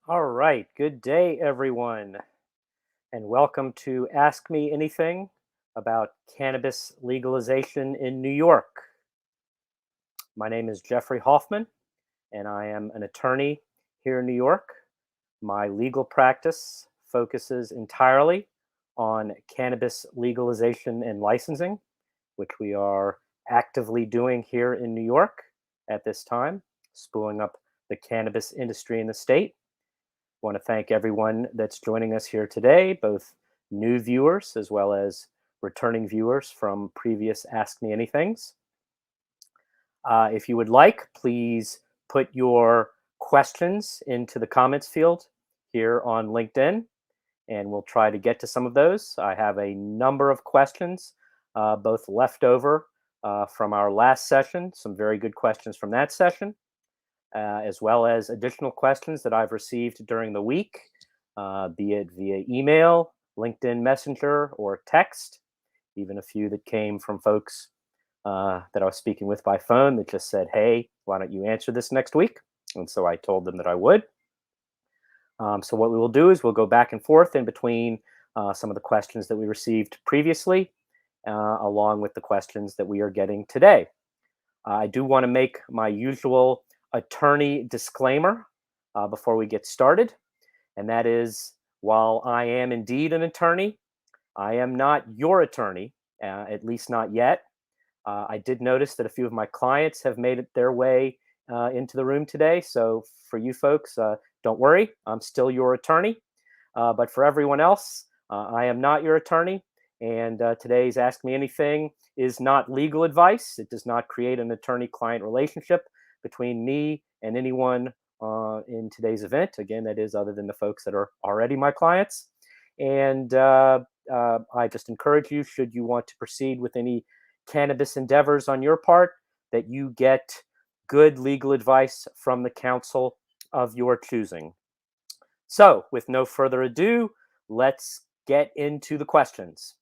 All right, good day, everyone, and welcome to Ask Me Anything about cannabis legalization in New York. My name is Jeffrey Hoffman, and I am an attorney here in New York. My legal practice focuses entirely on cannabis legalization and licensing, which we are actively doing here in New York at this time, spooling up the cannabis industry in the state. Want to thank everyone that's joining us here today, both new viewers as well as returning viewers from previous Ask Me Anythings. If you would like, please put your questions into the comments field here on LinkedIn, and we'll try to get to some of those. I have a number of questions, both left over from our last session, some very good questions from that session, as well as additional questions that I've received during the week, be it via email, LinkedIn Messenger, or text. Even a few that came from folks that I was speaking with by phone that just said, "Hey, why don't you answer this next week?" And so I told them that I would. So what we will do is we'll go back and forth in between some of the questions that we received previously, along with the questions that we are getting today. I do want to make my usual attorney disclaimer before we get started, and that is while I am indeed an attorney, I am not your attorney, at least not yet. I did notice that a few of my clients have made it their way into the room today. So for you folks, don't worry, I'm still your attorney. But for everyone else, I am not your attorney. And today's Ask Me Anything is not legal advice. It does not create an attorney client relationship between me and anyone in today's event. Again, that is other than the folks that are already my clients. And I just encourage you, should you want to proceed with any cannabis endeavors on your part, that you get good legal advice from the counsel of your choosing. So, with no further ado, let's get into the questions.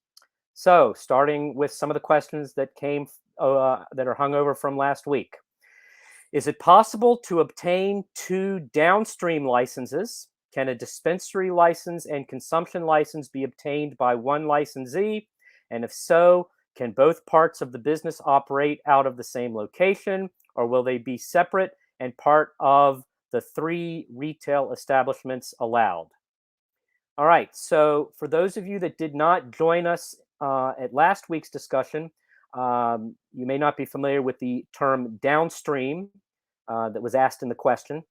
So, starting with some of the questions that came that are hung over from last week. Is it possible to obtain two downstream licenses? Can a dispensary license and consumption license be obtained by one licensee? And if so, can both parts of the business operate out of the same location, or will they be separate and part of the three retail establishments allowed? All right, so for those of you that did not join us at last week's discussion, you may not be familiar with the term downstream that was asked in the question.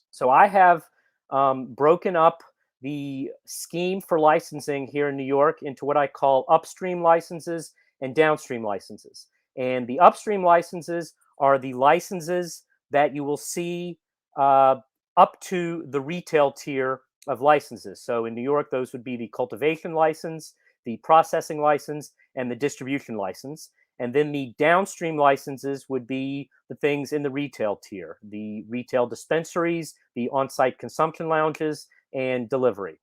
So I have broken up the scheme for licensing here in New York into what I call upstream licenses and downstream licenses. And the upstream licenses are the licenses that you will see up to the retail tier of licenses. So in New York, those would be the cultivation license, the processing license, and the distribution license. And then the downstream licenses would be the things in the retail tier, the retail dispensaries, the on site consumption lounges, and delivery.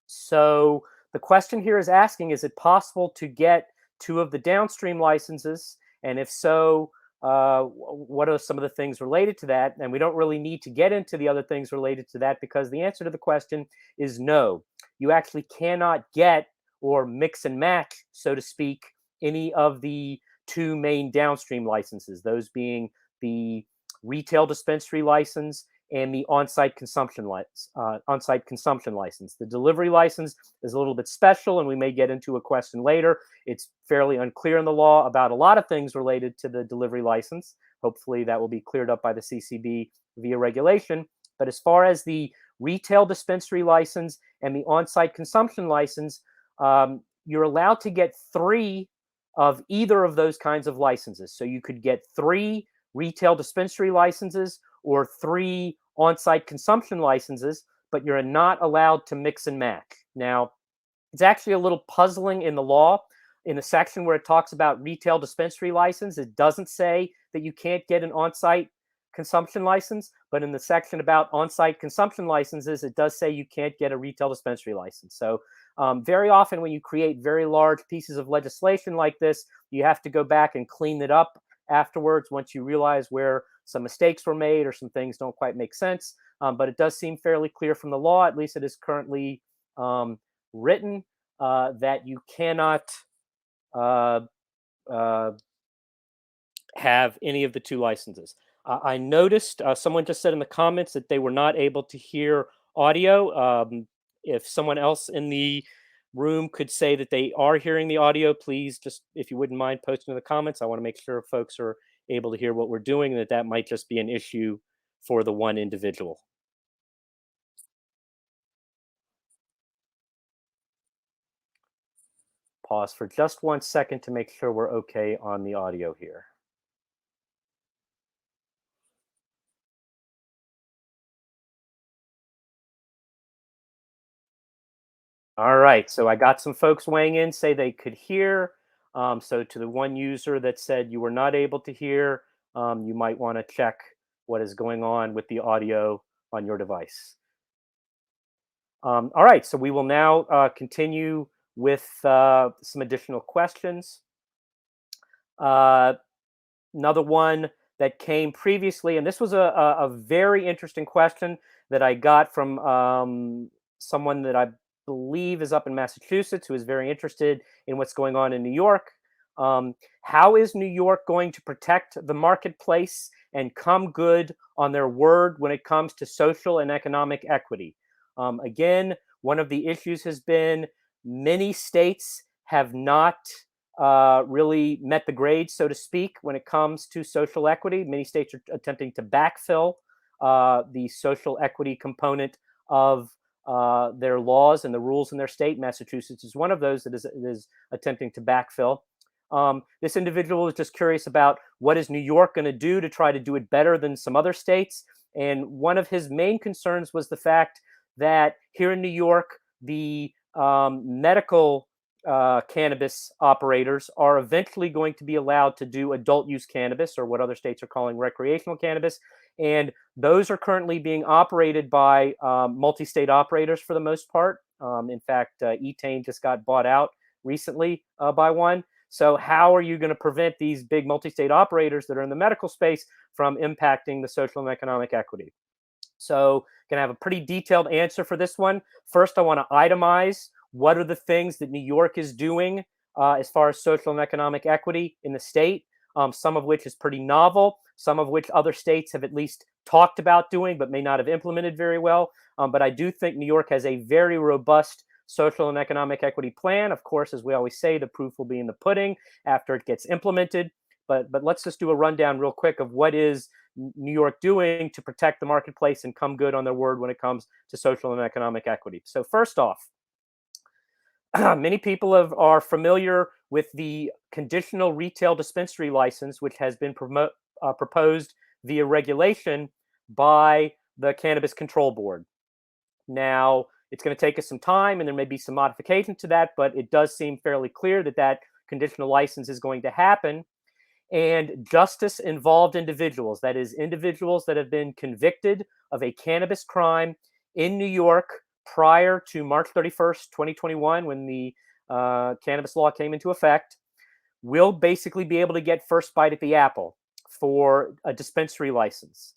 So the question here is asking, is it possible to get two of the downstream licenses? And if so, what are some of the things related to that? And we don't really need to get into the other things related to that because the answer to the question is no. You actually cannot get or mix and match, so to speak, any of the two main downstream licenses, those being the retail dispensary license and the on-site consumption license. The delivery license is a little bit special, and we may get into a question later. It's fairly unclear in the law about a lot of things related to the delivery license. Hopefully, that will be cleared up by the CCB via regulation. But as far as the retail dispensary license and the on-site consumption license, you're allowed to get three of either of those kinds of licenses. So you could get three retail dispensary licenses or three on-site consumption licenses, but you're not allowed to mix and match. Now, it's actually a little puzzling in the law. In the section where it talks about retail dispensary license, it doesn't say that you can't get an on-site consumption license, but in the section about on-site consumption licenses, it does say you can't get a retail dispensary license. So very often when you create very large pieces of legislation like this, you have to go back and clean it up afterwards once you realize where some mistakes were made or some things don't quite make sense. but it does seem fairly clear from the law, at least it is currently um, written, that you cannot uh, uh, have any of the two licenses. I noticed someone just said in the comments that they were not able to hear audio. If someone else in the room could say that they are hearing the audio, please just, if you wouldn't mind posting in the comments. I want to make sure folks are able to hear what we're doing, and that might just be an issue for the one individual. Pause for just 1 second to make sure we're okay on the audio here. All right, so I got some folks weighing in, say they could hear. So to the one user that said you were not able to hear, you might want to check what is going on with the audio on your device. All right, so we will now continue with some additional questions. Uh, Another one that came previously, and this was a very interesting question that I got from someone that I believe is up in Massachusetts who is very interested in what's going on in New York. How is New York going to protect the marketplace and come good on their word when it comes to social and economic equity? Again, one of the issues has been many states have not really met the grade, so to speak, when it comes to social equity. Many states are attempting to backfill the social equity component of their laws and the rules in their state. Massachusetts is one of those that is attempting to backfill. This individual is just curious about what is New York going to do to try to do it better than some other states. And one of his main concerns was the fact that here in New York, the medical cannabis operators are eventually going to be allowed to do adult use cannabis, or what other states are calling recreational cannabis. And those are currently being operated by multi-state operators for the most part. In fact, Etain just got bought out recently by one. So how are you going to prevent these big multi-state operators that are in the medical space from impacting the social and economic equity? So going to have a pretty detailed answer for this one. First, I want to itemize what are the things that New York is doing as far as social and economic equity in the state, some of which is pretty novel, some of which other states have at least talked about doing but may not have implemented very well. But I do think New York has a very robust social and economic equity plan. Of course, as we always say, the proof will be in the pudding after it gets implemented. But let's just do a rundown real quick of what is New York doing to protect the marketplace and come good on their word when it comes to social and economic equity. So first off, many people are familiar with the conditional retail dispensary license, which has been proposed via regulation by the Cannabis Control Board. Now, it's going to take us some time, and there may be some modification to that, but it does seem fairly clear that that conditional license is going to happen. And justice involved individuals, that is, individuals that have been convicted of a cannabis crime in New York prior to March 31st, 2021, when the cannabis law came into effect, will basically be able to get first bite at the apple for a dispensary license.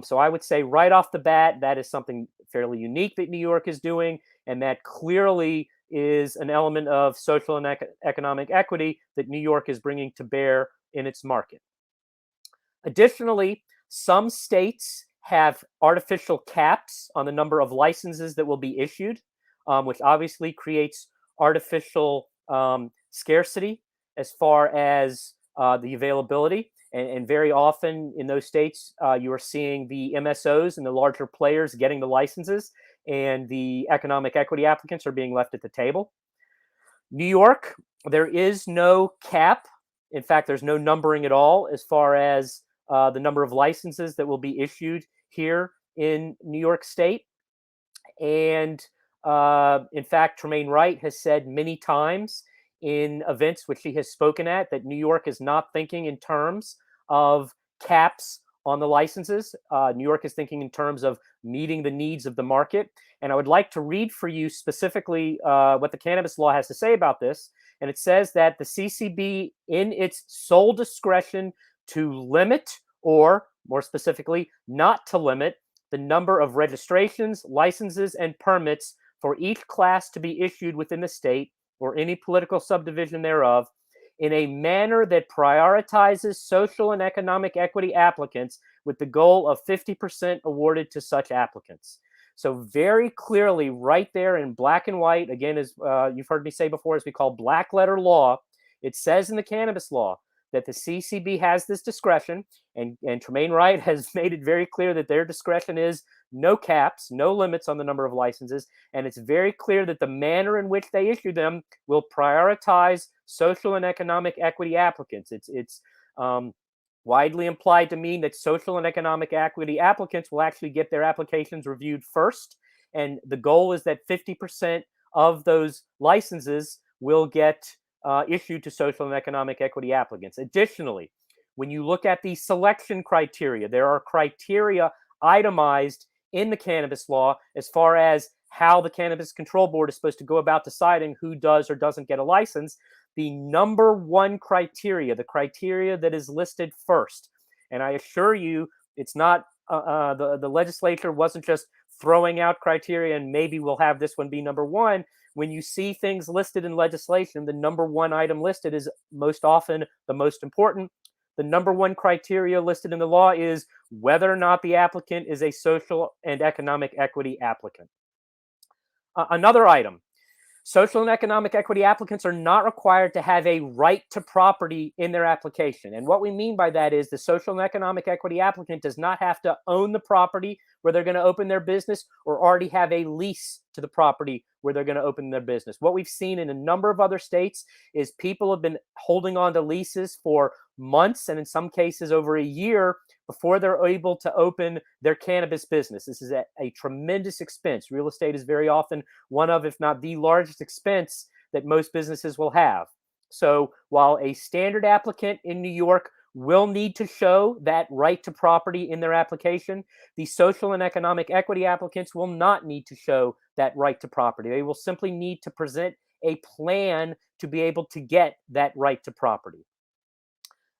So I would say right off the bat, that is something fairly unique that New York is doing, and that clearly is an element of social and economic equity that New York is bringing to bear in its market. Additionally, some states have artificial caps on the number of licenses that will be issued, which obviously creates artificial scarcity as far as the availability. And very often in those states, you are seeing the MSOs and the larger players getting the licenses, and the economic equity applicants are being left at the table. New York, there is no cap. In fact, there's no numbering at all as far as the number of licenses that will be issued here in New York State. And in fact, Tremaine Wright has said many times in events which he has spoken at that New York is not thinking in terms of caps on the licenses. New York is thinking in terms of meeting the needs of the market. And I would like to read for you specifically what the cannabis law has to say about this. And it says that the CCB, in its sole discretion to limit, or more specifically, not to limit, the number of registrations, licenses, and permits for each class to be issued within the state or any political subdivision thereof in a manner that prioritizes social and economic equity applicants with the goal of 50% awarded to such applicants. So very clearly, right there in black and white, again, as you've heard me say before, as we call black letter law, it says in the cannabis law that the CCB has this discretion, and Tremaine Wright has made it very clear that their discretion is no caps, no limits on the number of licenses, and it's very clear that the manner in which they issue them will prioritize social and economic equity applicants. It's widely implied to mean that social and economic equity applicants will actually get their applications reviewed first, and the goal is that 50% of those licenses will get issued to social and economic equity applicants. Additionally, when you look at the selection criteria, there are criteria itemized in the cannabis law as far as how the Cannabis Control Board is supposed to go about deciding who does or doesn't get a license. The number one criteria, the criteria that is listed first, and I assure you, it's not the legislature wasn't just throwing out criteria and maybe we'll have this one be number one. When you see things listed in legislation, the number one item listed is most often the most important. The number one criteria listed in the law is whether or not the applicant is a social and economic equity applicant. Another item, social and economic equity applicants are not required to have a right to property in their application. And what we mean by that is the social and economic equity applicant does not have to own the property where they're going to open their business or already have a lease to the property where they're going to open their business. What we've seen in a number of other states is people have been holding on to leases for months and in some cases over a year before they're able to open their cannabis business. This is a tremendous expense. Real estate is very often one of, if not the largest expense that most businesses will have. So while a standard applicant in New York will need to show that right to property in their application, the social and economic equity applicants will not need to show that right to property. They will simply need to present a plan to be able to get that right to property.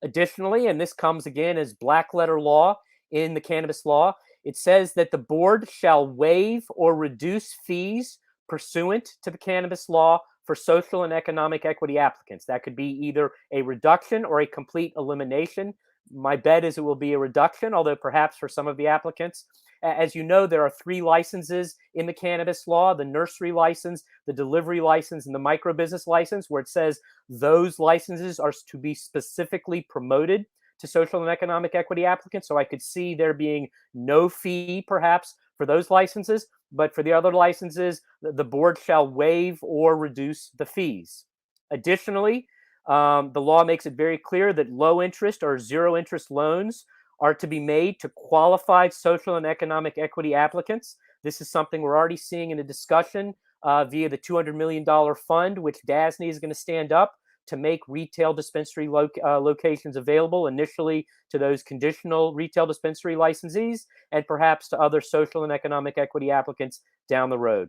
Additionally, and this comes again as black letter law in the cannabis law, it says that the board shall waive or reduce fees pursuant to the cannabis law for social and economic equity applicants. That could be either a reduction or a complete elimination. My bet is it will be a reduction, although perhaps for some of the applicants. As you know, there are 3 licenses in the cannabis law: the nursery license, the delivery license, and the micro business license, where it says those licenses are to be specifically promoted to social and economic equity applicants. So I could see there being no fee perhaps for those licenses, but for the other licenses, the board shall waive or reduce the fees. Additionally, the law makes it very clear that low interest or zero interest loans are to be made to qualified social and economic equity applicants. This is something we're already seeing in a discussion via the $200 million fund, which DASNY is going to stand up to make retail dispensary locations available initially to those conditional retail dispensary licensees and perhaps to other social and economic equity applicants down the road.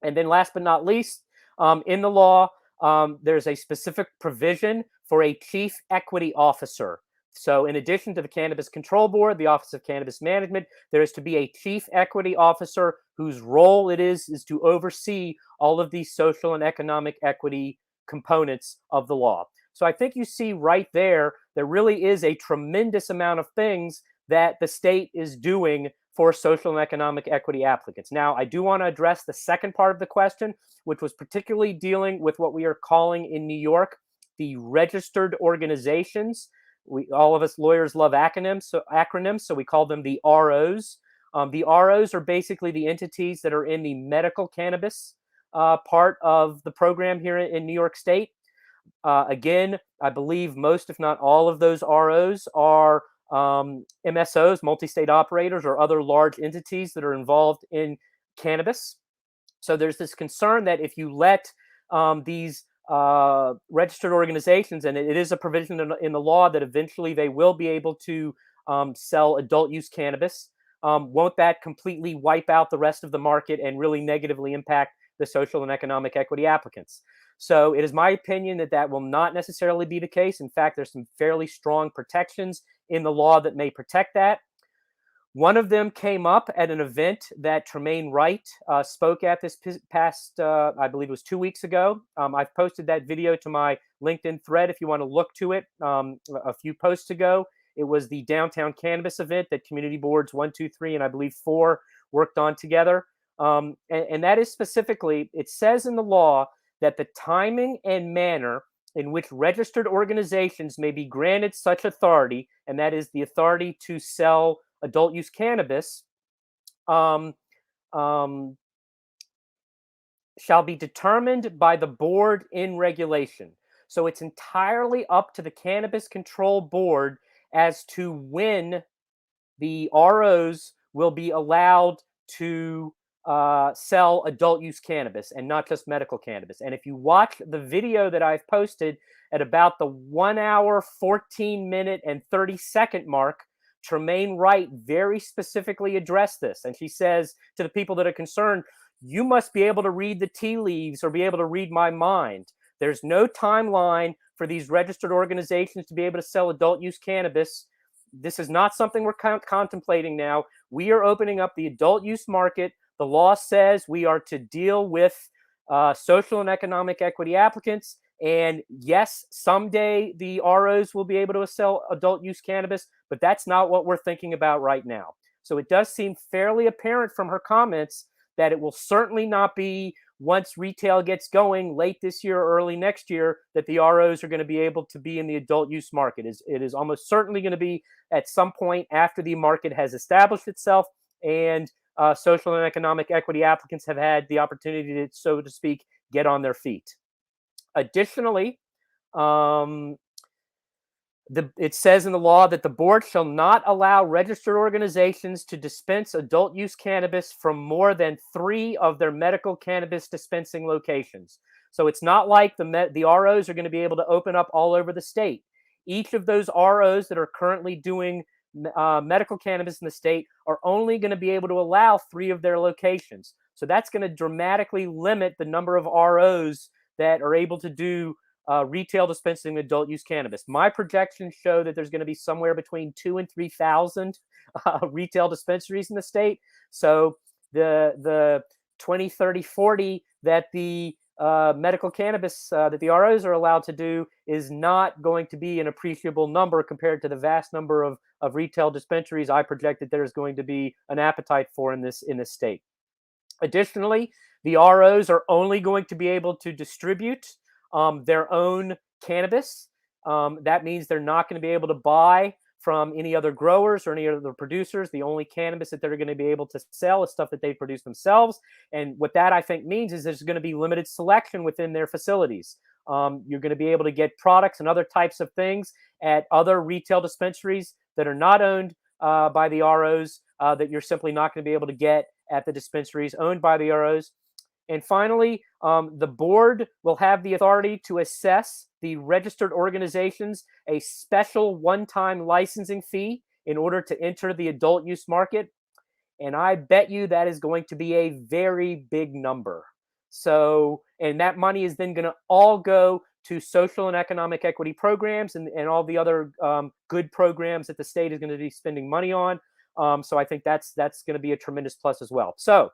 And then last but not least, in the law, there's a specific provision for a chief equity officer. So in addition to the Cannabis Control Board, the Office of Cannabis Management, there is to be a chief equity officer whose role it is to oversee all of these social and economic equity components of the law. So I think you see right there, there really is a tremendous amount of things that the state is doing for social and economic equity applicants. Now, I do want to address the second part of the question, which was particularly dealing with what we are calling in New York the registered organizations. All of us lawyers love acronyms, so we call them the ROs. The ROs are basically the entities that are in the medical cannabis part of the program here in New York State. Again, I believe most, if not all, of those ROs are MSOs, multi-state operators, or other large entities that are involved in cannabis. So there's this concern that if you let these registered organizations, and it is a provision in the law that eventually they will be able to sell adult use cannabis, won't that completely wipe out the rest of the market and really negatively impact the social and economic equity applicants? So it is my opinion that that will not necessarily be the case. In fact, there's some fairly strong protections in the law that may protect that. One of them came up at an event that Tremaine Wright spoke at this past, I believe it was 2 weeks ago. I've posted that video to my LinkedIn thread if you want to look to it a few posts ago. It was the Downtown Cannabis event that community boards 1, 2, 3, and I believe 4 worked on together. And that is specifically, it says in the law that the timing and manner in which registered organizations may be granted such authority, and that is the authority to sell adult use cannabis, um, um, shall be determined by the board in regulation. So it's entirely up to the Cannabis Control Board as to when the ROs will be allowed to sell adult use cannabis and not just medical cannabis. And if you watch the video that I've posted at about the 1 hour, 14 minute, and 30-second mark, Tremaine Wright very specifically addressed this. And she says to the people that are concerned, you must be able to read the tea leaves or be able to read my mind. There's no timeline for these registered organizations to be able to sell adult use cannabis. This is not something we're contemplating now. We are opening up the adult use market. The law says we are to deal with social and economic equity applicants. And yes, someday the ROs will be able to sell adult use cannabis, but that's not what we're thinking about right now. So it does seem fairly apparent from her comments that it will certainly not be once retail gets going late this year or early next year that the ROs are going to be able to be in the adult use market. It is almost certainly going to be at some point after the market has established itself and social and economic equity applicants have had the opportunity to, so to speak, get on their feet. Additionally, it says in the law that the board shall not allow registered organizations to dispense adult use cannabis from more than 3 of their medical cannabis dispensing locations. So it's not like the ROs are going to be able to open up all over the state. Each of those ROs that are currently doing medical cannabis in the state are only going to be able to allow 3 of their locations. So that's going to dramatically limit the number of ROs that are able to do retail dispensing adult use cannabis. My projections show that there's going to be somewhere between 2,000 and 3,000 retail dispensaries in the state. So the 20, 30, 40 that the medical cannabis that the ROs are allowed to do is not going to be an appreciable number compared to the vast number of retail dispensaries I project that there's going to be an appetite for in this state. Additionally, the ROs are only going to be able to distribute their own cannabis. That means they're not going to be able to buy from any other growers or any other producers. The only cannabis that they're going to be able to sell is stuff that they produce themselves. And what that I think means is there's going to be limited selection within their facilities. You're going to be able to get products and other types of things at other retail dispensaries that are not owned by the ROs that you're simply not going to be able to get at the dispensaries owned by the ROs. And finally, the board will have the authority to assess the registered organizations a special one-time licensing fee in order to enter the adult use market. And I bet you that is going to be a very big number. So, and that money is then going to all go to social and economic equity programs and all the other good programs that the state is going to be spending money on. So I think that's going to be a tremendous plus as well. So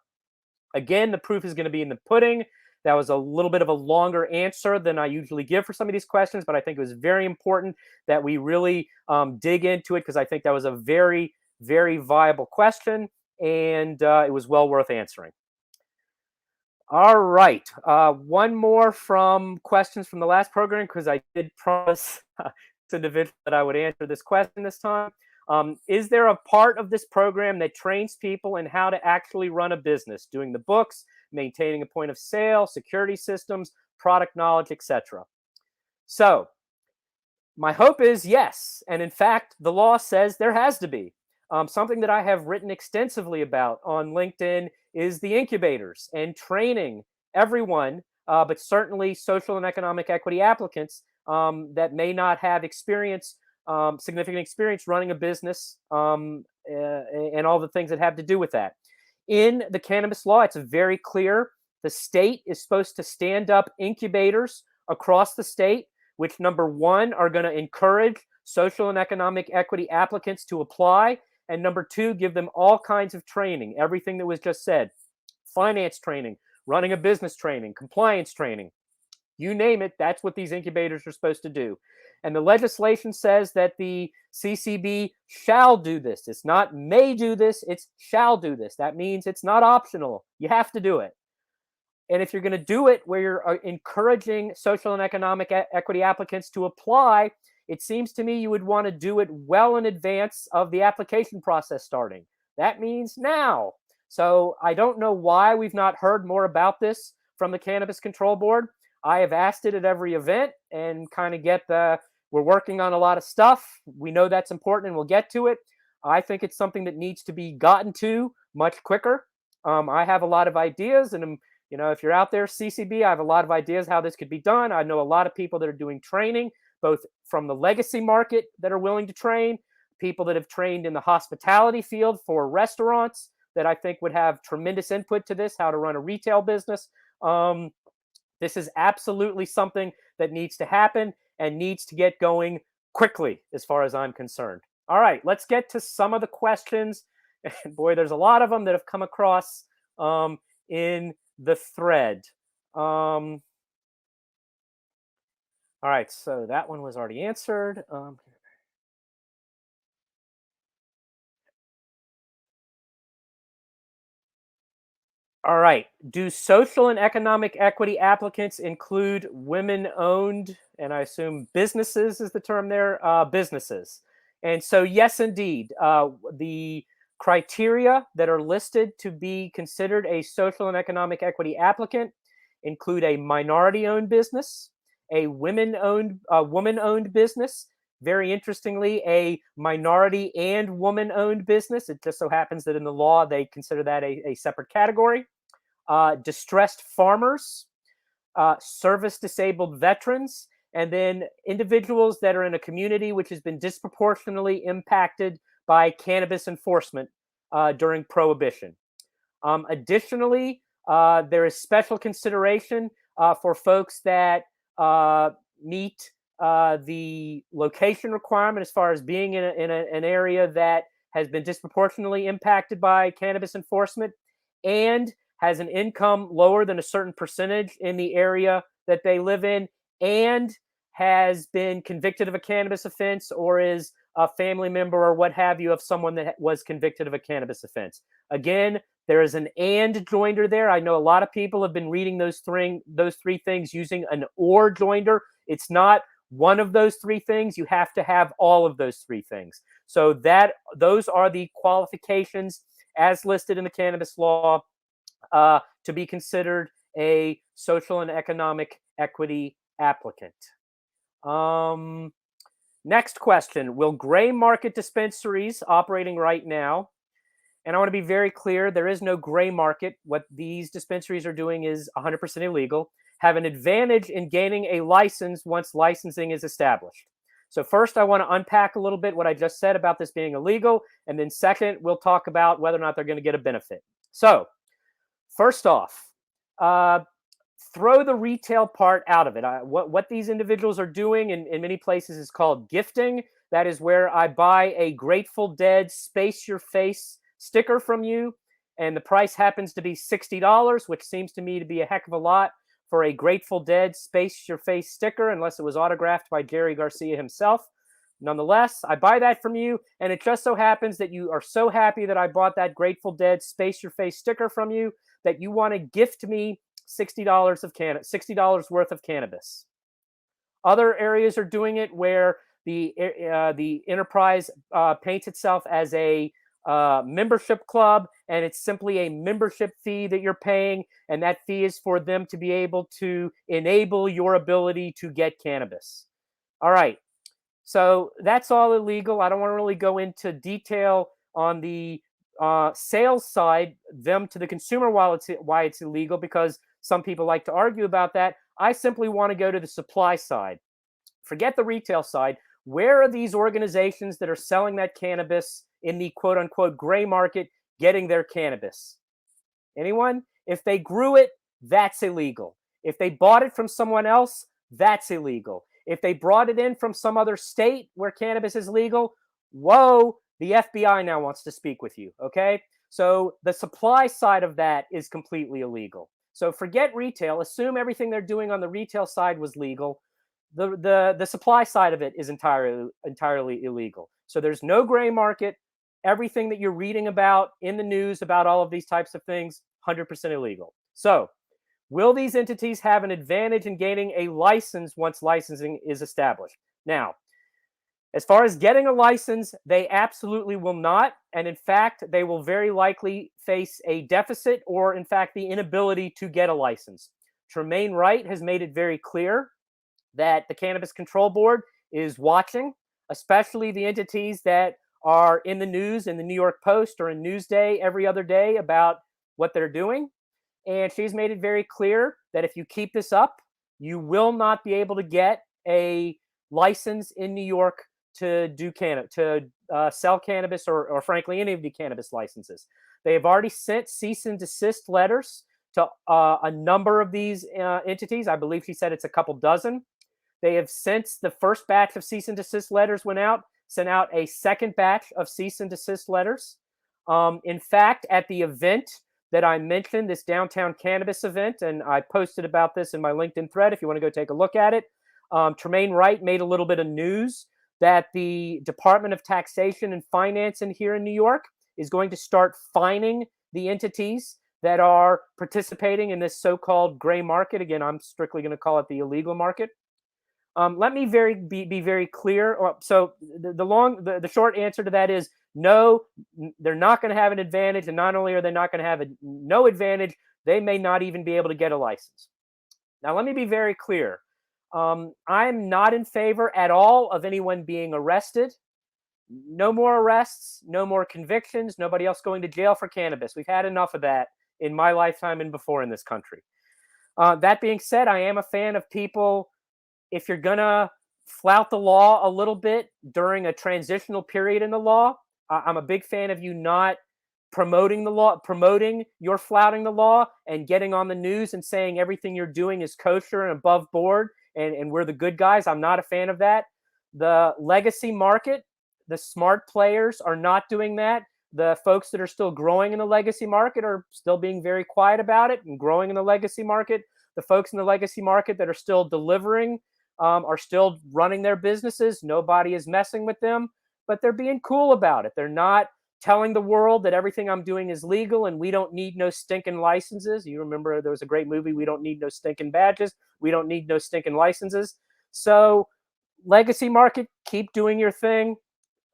again, the proof is going to be in the pudding. That was a little bit of a longer answer than I usually give for some of these questions, but I think it was very important that we really dig into it because I think that was a very, very viable question, and it was well worth answering. All right. One more from questions from the last program because I did promise this individual that I would answer this question this time. Is there a part of this program that trains people in how to actually run a business, doing the books, maintaining a point of sale, security systems, product knowledge, etc.? So my hope is yes. And in fact, the law says there has to be. Something that I have written extensively about on LinkedIn is the incubators and training everyone, but certainly social and economic equity applicants that may not have significant experience running a business and all the things that have to do with that. In the cannabis law, it's very clear. The state is supposed to stand up incubators across the state, which number one are going to encourage social and economic equity applicants to apply. And number two, give them all kinds of training, everything that was just said: finance training, running a business training, compliance training. You name it, that's what these incubators are supposed to do. And the legislation says that the CCB shall do this. It's not may do this, it's shall do this. That means it's not optional. You have to do it. And if you're going to do it where you're encouraging social and economic equity applicants to apply, it seems to me you would want to do it well in advance of the application process starting. That means now. So I don't know why we've not heard more about this from the Cannabis Control Board. I have asked it at every event and kind of get the, we're working on a lot of stuff. We know that's important and we'll get to it. I think it's something that needs to be gotten to much quicker. I have a lot of ideas, and if you're out there, CCB, I have a lot of ideas how this could be done. I know a lot of people that are doing training, both from the legacy market that are willing to train, people that have trained in the hospitality field for restaurants that I think would have tremendous input to this, how to run a retail business. This is absolutely something that needs to happen and needs to get going quickly, as far as I'm concerned. All right, let's get to some of the questions. And boy, there's a lot of them that have come across in the thread. All right, so that one was already answered. All right. Do social and economic equity applicants include women-owned, and I assume businesses is the term there, businesses? And so, yes, indeed. The criteria that are listed to be considered a social and economic equity applicant include a minority-owned business, a woman-owned business. Very interestingly, a minority and woman-owned business. It just so happens that in the law they consider that a separate category. Distressed farmers, service-disabled veterans, and then individuals that are in a community which has been disproportionately impacted by cannabis enforcement during Prohibition. Additionally, there is special consideration for folks that meet the location requirement as far as being in an area that has been disproportionately impacted by cannabis enforcement and has an income lower than a certain percentage in the area that they live in, and has been convicted of a cannabis offense or is a family member or what have you of someone that was convicted of a cannabis offense. Again, there is an and joinder there. I know a lot of people have been reading those three things using an or joinder. It's not one of those three things. You have to have all of those three things. So those are the qualifications as listed in the cannabis law to be considered a social and economic equity applicant. Next question. Will gray market dispensaries operating right now, and I want to be very clear, there is no gray market. What these dispensaries are doing is 100% illegal, have an advantage in gaining a license once licensing is established. So first, I want to unpack a little bit what I just said about this being illegal, and then second, we'll talk about whether or not they're going to get a benefit. So first off, throw the retail part out of it. What these individuals are doing in many places is called gifting. That is where I buy a Grateful Dead Space Your Face sticker from you, and the price happens to be $60, which seems to me to be a heck of a lot for a Grateful Dead Space Your Face sticker, unless it was autographed by Jerry Garcia himself. Nonetheless, I buy that from you, and it just so happens that you are so happy that I bought that Grateful Dead Space Your Face sticker from you that you want to gift me $60 worth of cannabis. Other areas are doing it where the enterprise paints itself as a membership club, and it's simply a membership fee that you're paying, and that fee is for them to be able to enable your ability to get cannabis. All right, so that's all illegal. I don't want to really go into detail on the sales side, them to the consumer, why it's illegal, because some people like to argue about that. I simply want to go to the supply side. Forget the retail side. Where are these organizations that are selling that cannabis in the quote unquote gray market getting their cannabis? Anyone? If they grew it, that's illegal. If they bought it from someone else, that's illegal. If they brought it in from some other state where cannabis is legal, whoa, The FBI now wants to speak with you, okay? So the supply side of that is completely illegal. So forget retail, assume everything they're doing on the retail side was legal. The supply side of it is entirely illegal. So there's no gray market. Everything that you're reading about in the news about all of these types of things, 100% illegal. So, will these entities have an advantage in gaining a license once licensing is established? Now, as far as getting a license, they absolutely will not. And in fact, they will very likely face a deficit or, in fact, the inability to get a license. Tremaine Wright has made it very clear that the Cannabis Control Board is watching, especially the entities that are in the news in the New York Post or in Newsday every other day about what they're doing. And she's made it very clear that if you keep this up, you will not be able to get a license in New York to do sell cannabis or frankly any of the cannabis licenses. They have already sent cease and desist letters to a number of these entities. I believe she said it's a couple dozen. They have, since the first batch of cease and desist letters went out, sent out a second batch of cease and desist letters. In fact, at the event that I mentioned, this downtown cannabis event, and I posted about this in my LinkedIn thread if you want to go take a look at it, Tremaine Wright made a little bit of news that the Department of Taxation and Finance here in New York is going to start fining the entities that are participating in this so-called gray market. Again, I'm strictly going to call it the illegal market. Let me be very clear. So the short answer to that is no. They're not going to have an advantage, and not only are they not going to have no advantage, they may not even be able to get a license. Now, let me be very clear. I'm not in favor at all of anyone being arrested. No more arrests, no more convictions, nobody else going to jail for cannabis. We've had enough of that in my lifetime and before in this country. That being said, I am a fan of people, if you're going to flout the law a little bit during a transitional period in the law, I'm a big fan of you not promoting the law, promoting your flouting the law and getting on the news and saying everything you're doing is kosher and above board and we're the good guys. I'm not a fan of that. The legacy market, the smart players are not doing that. The folks that are still growing in the legacy market are still being very quiet about it and growing in the legacy market. The folks in the legacy market that are still delivering are still running their businesses. Nobody is messing with them, but they're being cool about it. They're not telling the world that everything I'm doing is legal and we don't need no stinking licenses. You remember there was a great movie, We Don't Need No Stinking Badges. We don't need no stinking licenses. So legacy market, keep doing your thing.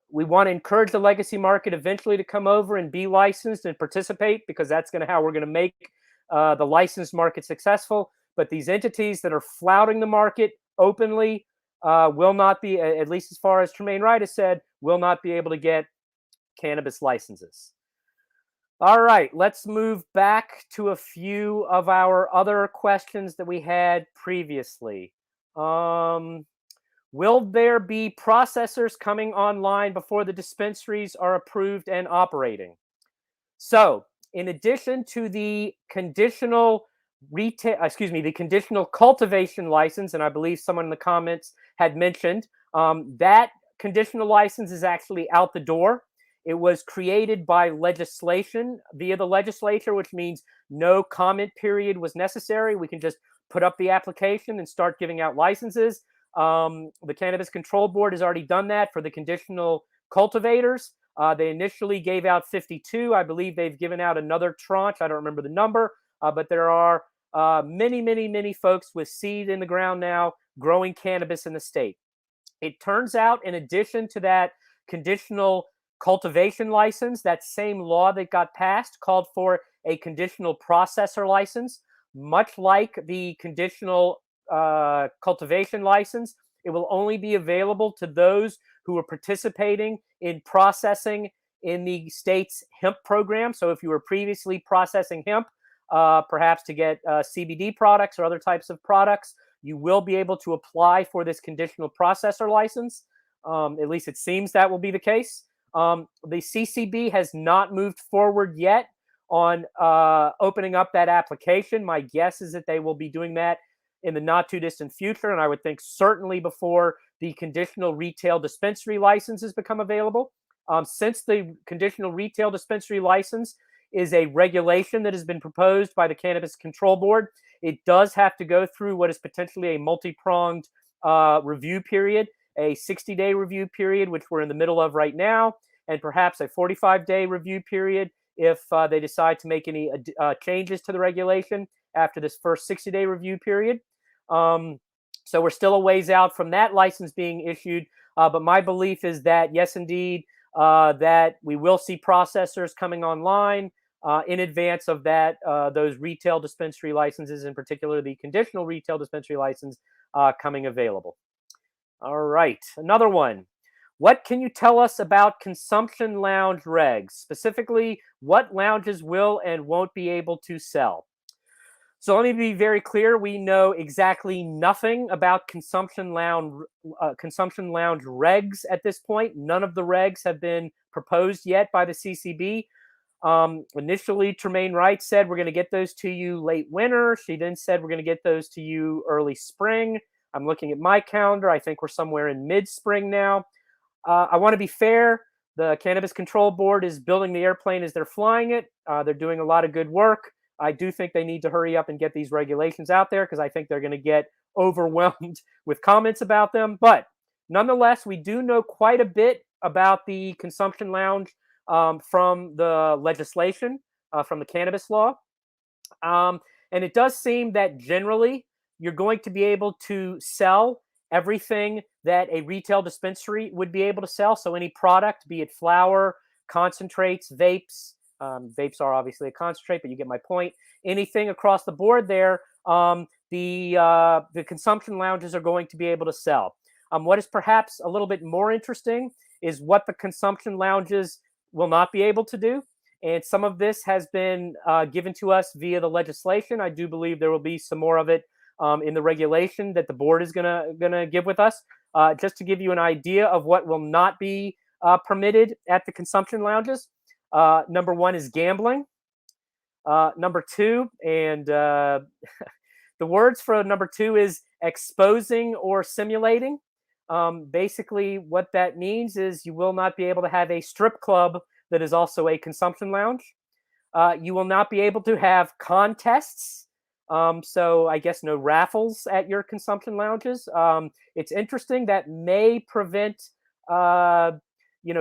We want to encourage the legacy market eventually to come over and be licensed and participate, because that's how we're going to make the licensed market successful. But these entities that are flouting the market openly will not be, at least as far as Tremaine Wright has said, will not be able to get cannabis licenses. All right, let's move back to a few of our other questions that we had previously. Will there be processors coming online before the dispensaries are approved and operating? So, in addition to the conditional the conditional cultivation license, and I believe someone in the comments had mentioned that conditional license is actually out the door. It was created by legislation via the legislature, which means no comment period was necessary. We can just put up the application and start giving out licenses. The Cannabis Control Board has already done that for the conditional cultivators. They initially gave out 52. I believe they've given out another tranche. I don't remember the number, but there are many folks with seed in the ground now growing cannabis in the state. It turns out, in addition to that conditional cultivation license, that same law that got passed called for a conditional processor license. Much like the conditional cultivation license, it will only be available to those who are participating in processing in the state's hemp program. So if you were previously processing hemp, perhaps to get CBD products or other types of products, you will be able to apply for this conditional processor license. At least it seems that will be the case. The CCB has not moved forward yet on opening up that application. My guess is that they will be doing that in the not too distant future, and I would think certainly before the conditional retail dispensary licenses become available. Since the conditional retail dispensary license is a regulation that has been proposed by the Cannabis Control Board, it does have to go through what is potentially a multi-pronged review period, a 60-day review period, which we're in the middle of right now, and perhaps a 45-day review period if they decide to make any changes to the regulation after this first 60-day review period. So we're still a ways out from that license being issued, but my belief is that, yes, indeed, that we will see processors coming online in advance of that, those retail dispensary licenses, in particular the conditional retail dispensary license, coming available. All right, another one. What can you tell us about consumption lounge regs? Specifically, what lounges will and won't be able to sell? So let me be very clear. We know exactly nothing about consumption lounge regs at this point. None of the regs have been proposed yet by the CCB. Initially, Tremaine Wright said we're going to get those to you late winter. She then said we're going to get those to you early spring. I'm looking at my calendar. I think we're somewhere in mid-spring now. I want to be fair. The Cannabis Control Board is building the airplane as they're flying it. They're doing a lot of good work. I do think they need to hurry up and get these regulations out there because I think they're going to get overwhelmed with comments about them. But nonetheless, we do know quite a bit about the consumption lounge from the legislation, from the cannabis law. And it does seem that generally you're going to be able to sell everything that a retail dispensary would be able to sell. So any product, be it flower, concentrates, vapes. Vapes are obviously a concentrate, but you get my point. Anything across the board there, the consumption lounges are going to be able to sell. What is perhaps a little bit more interesting is what the consumption lounges will not be able to do. And some of this has been given to us via the legislation. I do believe there will be some more of it in the regulation that the board is gonna give with us. Just to give you an idea of what will not be permitted at the consumption lounges. Number one is gambling. Number two, and the words for number two is exposing or simulating. Basically, what that means is you will not be able to have a strip club that is also a consumption lounge. You will not be able to have contests. So I guess no raffles at your consumption lounges. It's interesting that may prevent,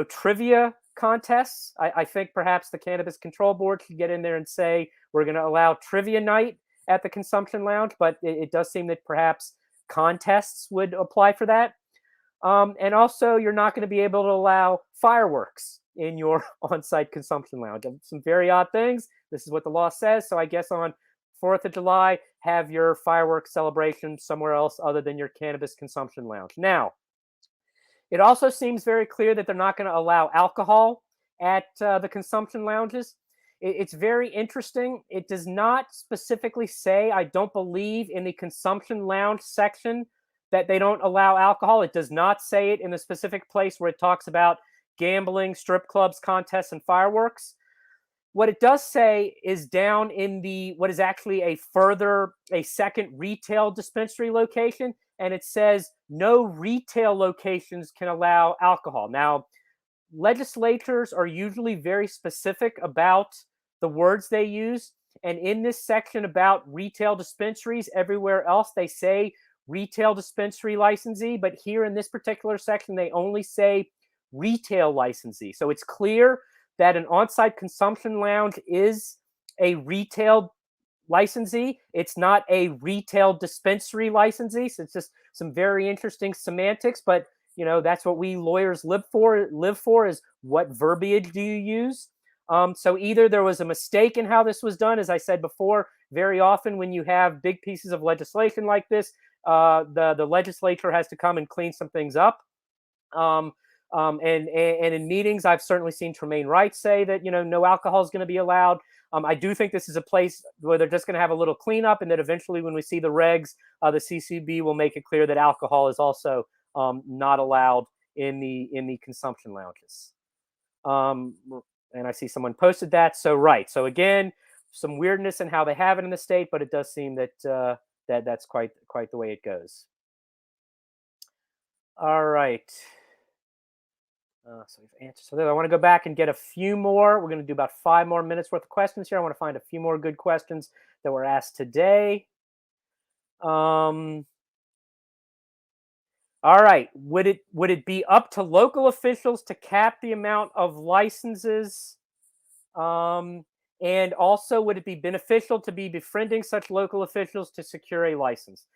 trivia contests. I think perhaps the Cannabis Control Board should get in there and say we're going to allow trivia night at the consumption lounge, but it does seem that perhaps contests would apply for that. And also, you're not going to be able to allow fireworks in your on-site consumption lounge. Some very odd things. This is what the law says. So I guess on 4th of July, have your fireworks celebration somewhere else other than your cannabis consumption lounge. Now, it also seems very clear that they're not going to allow alcohol at the consumption lounges. It's very interesting. It does not specifically say, I don't believe, in the consumption lounge section that they don't allow alcohol. It does not say it in the specific place where it talks about gambling, strip clubs, contests, and fireworks. What it does say is down in the what is actually a second retail dispensary location, and it says no retail locations can allow alcohol. Now, legislators are usually very specific about the words they use, and in this section about retail dispensaries, everywhere else they say retail dispensary licensee, but here in this particular section, they only say retail licensee. So it's clear that an on-site consumption lounge is a retail licensee. It's not a retail dispensary licensee. So it's just some very interesting semantics, but that's what we lawyers live for is what verbiage do you use? So either there was a mistake in how this was done, as I said before, very often when you have big pieces of legislation like this, the legislature has to come and clean some things up. And in meetings, I've certainly seen Tremaine Wright say that no alcohol is going to be allowed. I do think this is a place where they're just going to have a little cleanup, and that eventually, when we see the regs, the CCB will make it clear that alcohol is also not allowed in the consumption lounges. And I see someone posted that. So right. So again, some weirdness in how they have it in the state, but it does seem that that's quite the way it goes. All right. So we've answered. So I want to go back and get a few more. We're going to do about 5 more minutes worth of questions here. I want to find a few more good questions that were asked today. All right. Would it be up to local officials to cap the amount of licenses? And also, would it be beneficial to be befriending such local officials to secure a license?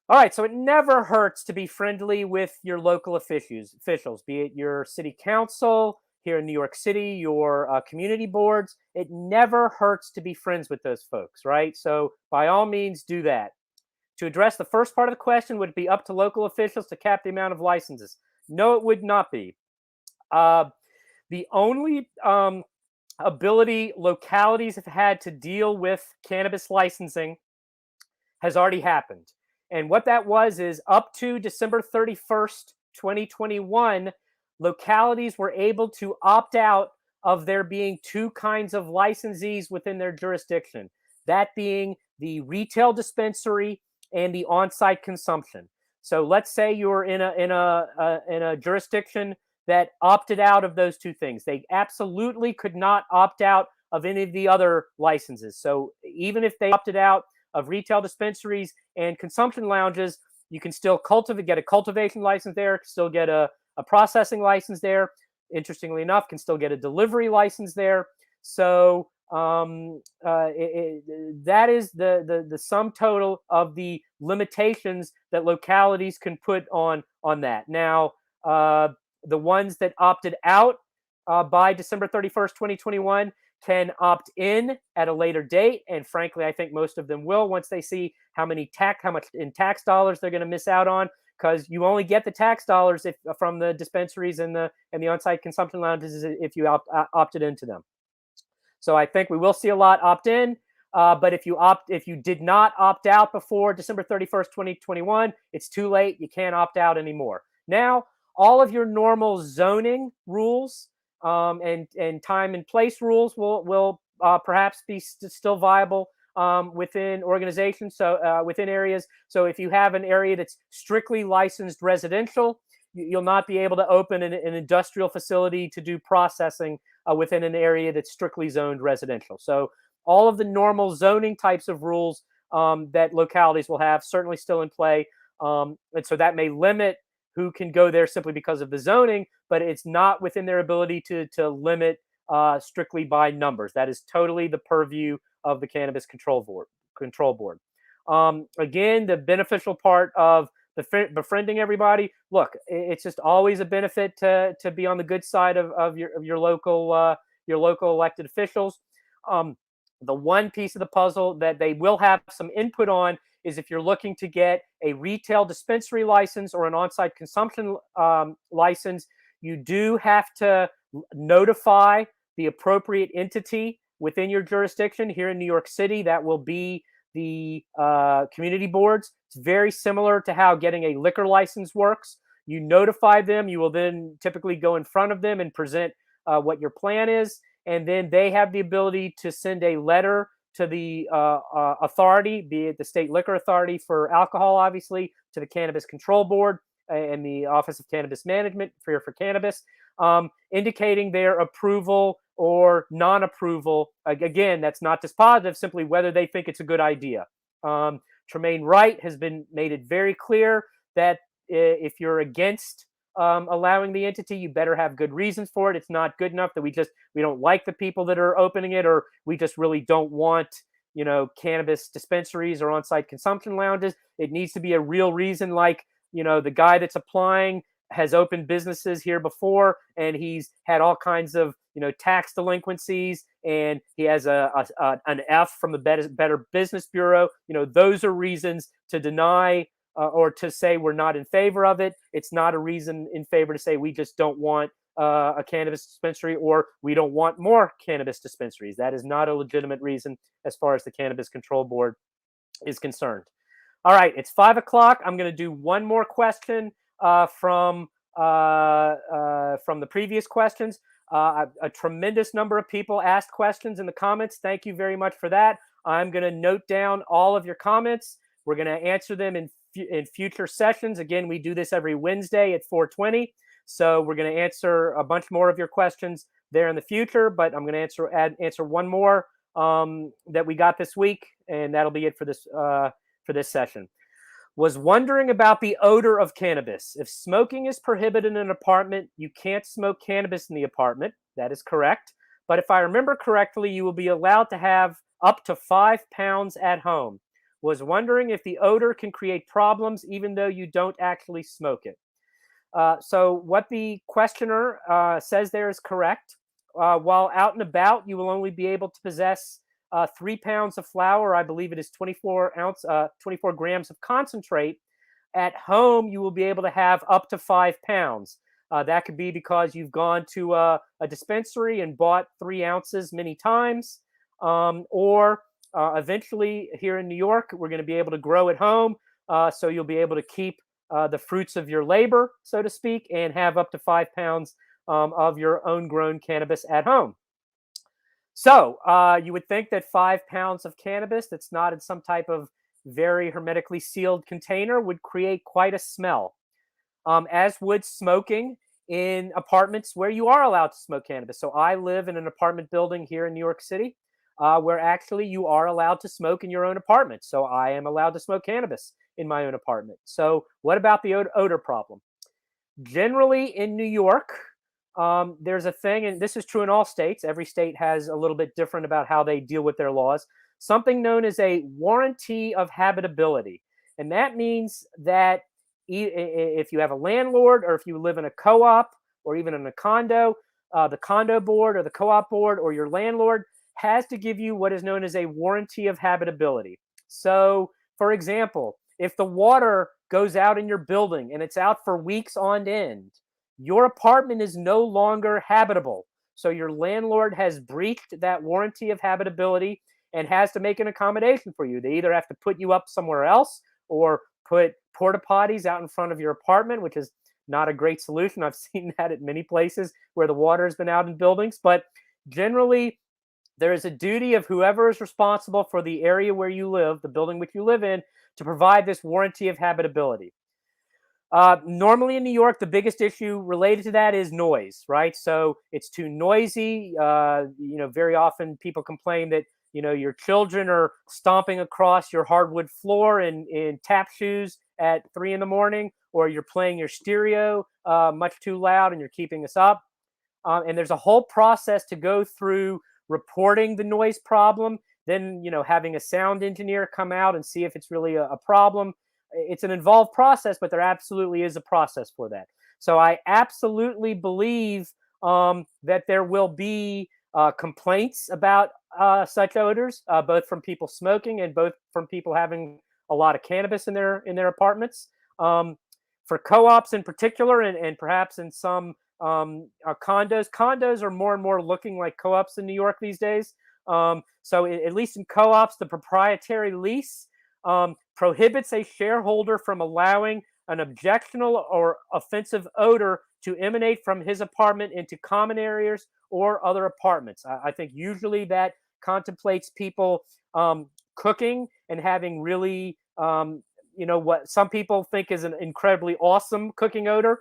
All right, so it never hurts to be friendly with your local officials, be it your city council here in New York City, your community boards. It never hurts to be friends with those folks, right? So by all means, do that. To address the first part of the question, would it be up to local officials to cap the amount of licenses? No, it would not be. The only ability localities have had to deal with cannabis licensing has already happened. And what that was is up to December 31st, 2021, localities were able to opt out of there being two kinds of licensees within their jurisdiction, that being the retail dispensary and the on-site consumption. So let's say you're in a jurisdiction that opted out of those two things. They absolutely could not opt out of any of the other licenses. So even if they opted out of retail dispensaries and consumption lounges, you can still get a cultivation license there, still get a processing license there. Interestingly enough, can still get a delivery license there. So that is the sum total of the limitations that localities can put on that. Now, the ones that opted out by December 31st, 2021, can opt in at a later date, and frankly, I think most of them will once they see how much in tax dollars they're going to miss out on, because you only get the tax dollars from the dispensaries and the on-site consumption lounges if you opted into them. So I think we will see a lot opt in. But if you did not opt out before December 31st, 2021, it's too late. You can't opt out anymore. Now, all of your normal zoning rules and time and place rules will perhaps be still viable within organizations, so within areas. So if you have an area that's strictly licensed residential, you'll not be able to open an industrial facility to do processing within an area that's strictly zoned residential. So all of the normal zoning types of rules that localities will have certainly still in play, and so that may limit who can go there simply because of the zoning, but it's not within their ability to limit strictly by numbers. That is totally the purview of the Cannabis Control Board. Again, the beneficial part of befriending everybody. Look, it's just always a benefit to be on the good side of your local elected officials. The one piece of the puzzle that they will have some input on is if you're looking to get a retail dispensary license or an on-site consumption license, you do have to notify the appropriate entity within your jurisdiction. Here in New York City, that will be the community boards. It's very similar to how getting a liquor license works. You notify them. You will then typically go in front of them and present what your plan is. And then they have the ability to send a letter to the authority, be it the state liquor authority for alcohol, obviously, to the Cannabis Control Board and the Office of Cannabis Management for cannabis, indicating their approval or non-approval. Again, that's not dispositive, simply whether they think it's a good idea. Tremaine Wright has made it very clear that if you're against allowing the entity, you better have good reasons for it. It's not good enough that we don't like the people that are opening it, or we just really don't want cannabis dispensaries or on-site consumption lounges. It needs to be a real reason, like the guy that's applying has opened businesses here before, and he's had all kinds of tax delinquencies, and he has an F from the Better Business Bureau. Those are reasons to deny or to say we're not in favor of it. It's not a reason in favor to say we just don't want a cannabis dispensary, or we don't want more cannabis dispensaries. That is not a legitimate reason as far as the Cannabis Control Board is concerned. All right, it's 5 o'clock. I'm going to do one more question from the previous questions. A tremendous number of people asked questions in the comments. Thank you very much for that. I'm going to note down all of your comments. We're going to answer them in future sessions. Again, we do this every Wednesday at 4:20. So we're going to answer a bunch more of your questions there in the future, but I'm going to answer one more that we got this week, and that'll be it for this session. Was wondering about the odor of cannabis. If smoking is prohibited in an apartment, you can't smoke cannabis in the apartment. That is correct. But if I remember correctly, you will be allowed to have up to 5 pounds at home. Was wondering if the odor can create problems even though you don't actually smoke it. So what the questioner says there is correct. While out and about, you will only be able to possess 3 pounds of flour. I believe it is 24 grams of concentrate. At home, you will be able to have up to 5 pounds. That could be because you've gone to a dispensary and bought 3 ounces many times, or eventually here in New York, we're going to be able to grow at home. So you'll be able to keep the fruits of your labor, so to speak, and have up to 5 pounds of your own grown cannabis at home. So you would think that 5 pounds of cannabis that's not in some type of very hermetically sealed container would create quite a smell, as would smoking in apartments where you are allowed to smoke cannabis. So I live in an apartment building here in New York City where actually you are allowed to smoke in your own apartment. So I am allowed to smoke cannabis in my own apartment. So what about the odor problem? Generally in New York, there's a thing, and this is true in all states. Every state has a little bit different about how they deal with their laws. Something known as a warranty of habitability. And that means that if you have a landlord or if you live in a co-op or even in a condo, the condo board or the co-op board or your landlord has to give you what is known as a warranty of habitability. So, for example, if the water goes out in your building and it's out for weeks on end, your apartment is no longer habitable. So your landlord has breached that warranty of habitability and has to make an accommodation for you. They either have to put you up somewhere else or put porta potties out in front of your apartment, which is not a great solution. I've seen that at many places where the water has been out in buildings. But generally, there is a duty of whoever is responsible for the area where you live, the building which you live in, to provide this warranty of habitability. Normally in New York, the biggest issue related to that is noise, right? So it's too noisy. Very often people complain that, your children are stomping across your hardwood floor in tap shoes at 3 in the morning, or you're playing your stereo much too loud and you're keeping us up. And there's a whole process to go through reporting the noise problem, then, having a sound engineer come out and see if it's really a problem. It's an involved process, but there absolutely is a process for that. So I absolutely believe that there will be complaints about such odors, both from people smoking and both from people having a lot of cannabis in their apartments. For co-ops in particular, and perhaps in some condos are more and more looking like co-ops in New York these days. So at least in co-ops, the proprietary lease prohibits a shareholder from allowing an objectionable or offensive odor to emanate from his apartment into common areas or other apartments. I think usually that contemplates people cooking and having really, what some people think is an incredibly awesome cooking odor.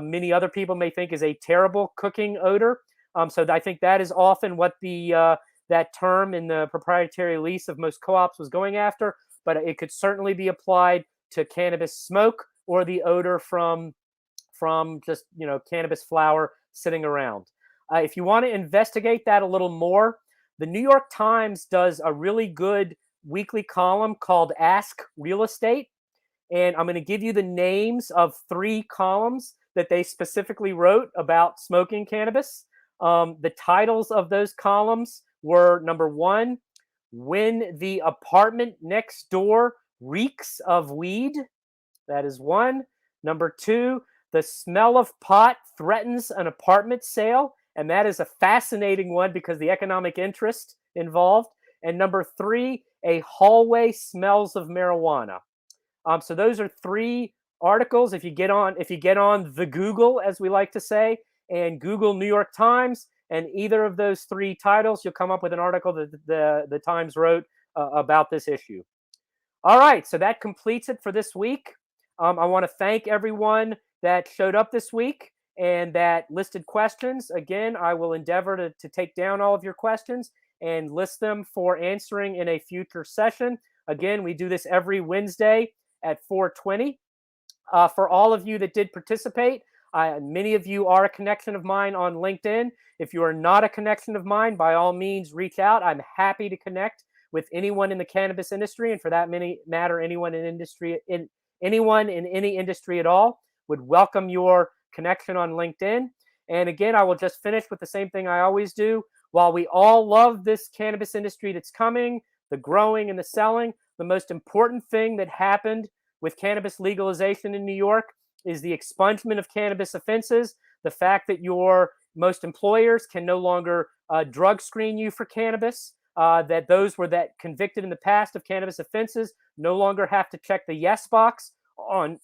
Many other people may think is a terrible cooking odor. So I think that is often what that term in the proprietary lease of most co-ops was going after. But it could certainly be applied to cannabis smoke or the odor from just cannabis flower sitting around. If you want to investigate that a little more, the New York Times does a really good weekly column called Ask Real Estate. And I'm going to give you the names of 3 columns that they specifically wrote about smoking cannabis. The titles of those columns were, number 1, When the Apartment Next Door Reeks of Weed. That is 1. Number 2, The Smell of Pot Threatens an Apartment Sale. And that is a fascinating one because the economic interest involved. And number 3, A Hallway Smells of Marijuana. So those are 3 articles. If you get on the Google, as we like to say, and Google New York Times, and either of those 3 titles, you'll come up with an article that the Times wrote about this issue. All right, so that completes it for this week. I want to thank everyone that showed up this week and that listed questions, again, I will endeavor to take down all of your questions and list them for answering in a future session. Again, we do this every Wednesday at 4:20. For all of you that did participate, many of you are a connection of mine on LinkedIn. If you are not a connection of mine, by all means, reach out. I'm happy to connect with anyone in the cannabis industry, and for that matter, anyone in any industry at all. Would welcome your connection on LinkedIn. And again, I will just finish with the same thing I always do. While we all love this cannabis industry that's coming, the growing and the selling, the most important thing that happened with cannabis legalization in New York is the expungement of cannabis offenses, the fact that most employers can no longer drug screen you for cannabis, that those that convicted in the past of cannabis offenses no longer have to check the yes box on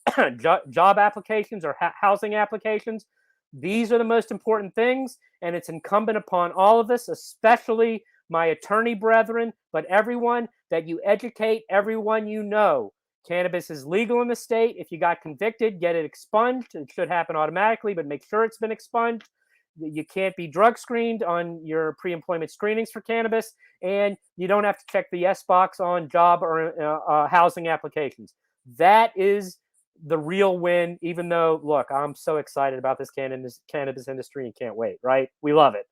job applications or housing applications. These are the most important things, and it's incumbent upon all of us, especially my attorney brethren, but everyone, that you educate everyone you know. Cannabis is legal in the state. If you got convicted, get it expunged. It should happen automatically, but make sure it's been expunged. You can't be drug screened on your pre-employment screenings for cannabis, and you don't have to check the yes box on job or housing applications. That is the real win, even though, look, I'm so excited about this cannabis industry and can't wait, right? We love it.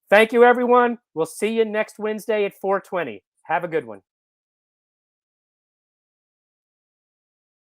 Thank you, everyone. We'll see you next Wednesday at 4:20. Have a good one.